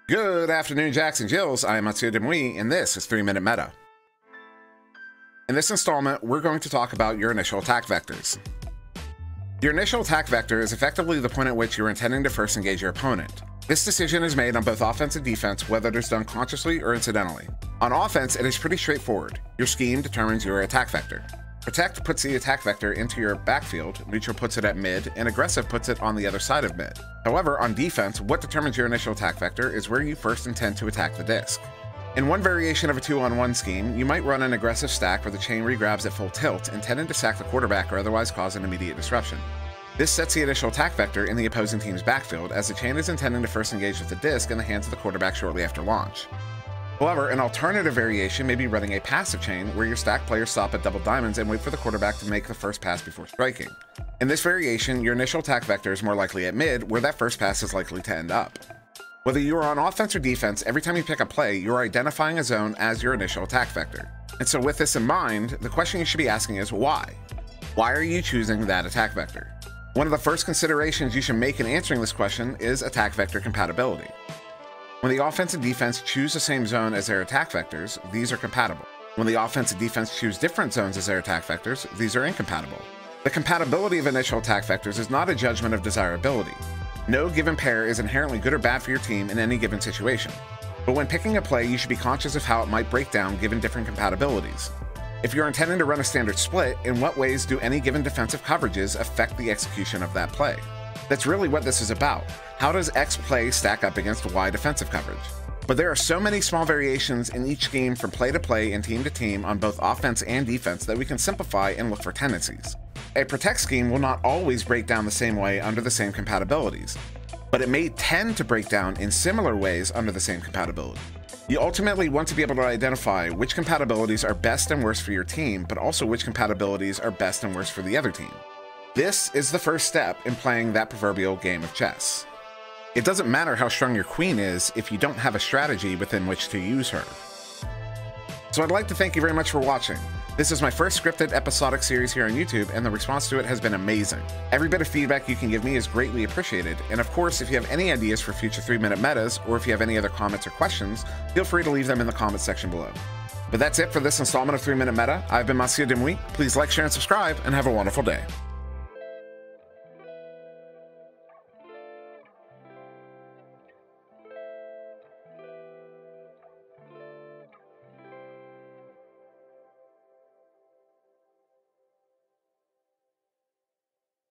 Good afternoon, Jacks and Jills. I am SirDimwi, and this is 3-Minute Meta. In this installment, we're going to talk about your initial attack vectors. Your initial attack vector is effectively the point at which you're intending to first engage your opponent. This decision is made on both offense and defense, whether it is done consciously or incidentally. On offense, it is pretty straightforward. Your scheme determines your attack vector. Protect puts the attack vector into your backfield, neutral puts it at mid, and aggressive puts it on the other side of mid. However, on defense, what determines your initial attack vector is where you first intend to attack the disc. In one variation of a 2-on-1 scheme, you might run an aggressive stack where the chain regrabs at full tilt, intended to sack the quarterback or otherwise cause an immediate disruption. This sets the initial attack vector in the opposing team's backfield, as the chain is intending to first engage with the disc in the hands of the quarterback shortly after launch. However, an alternative variation may be running a passive chain where your stack players stop at double diamonds and wait for the quarterback to make the first pass before striking. In this variation, your initial attack vector is more likely at mid, where that first pass is likely to end up. Whether you are on offense or defense, every time you pick a play, you are identifying a zone as your initial attack vector. And so with this in mind, the question you should be asking is why? Why are you choosing that attack vector? One of the first considerations you should make in answering this question is attack vector compatibility. When the offense and defense choose the same zone as their attack vectors, these are compatible. When the offense and defense choose different zones as their attack vectors, these are incompatible. The compatibility of initial attack vectors is not a judgment of desirability. No given pair is inherently good or bad for your team in any given situation. But when picking a play, you should be conscious of how it might break down given different compatibilities. If you're intending to run a standard split, in what ways do any given defensive coverages affect the execution of that play? That's really what this is about. How does X play stack up against Y defensive coverage? But there are so many small variations in each scheme from play to play and team to team on both offense and defense that we can simplify and look for tendencies. A protect scheme will not always break down the same way under the same compatibilities, but it may tend to break down in similar ways under the same compatibility. You ultimately want to be able to identify which compatibilities are best and worst for your team, but also which compatibilities are best and worst for the other team. This is the first step in playing that proverbial game of chess. It doesn't matter how strong your queen is if you don't have a strategy within which to use her. So I'd like to thank you very much for watching. This is my first scripted episodic series here on YouTube, and the response to it has been amazing. Every bit of feedback you can give me is greatly appreciated, and of course, if you have any ideas for future 3-minute metas, or if you have any other comments or questions, feel free to leave them in the comments section below. But that's it for this installment of 3-Minute Meta. I've been SirDimwi. Please like, share, and subscribe, and have a wonderful day.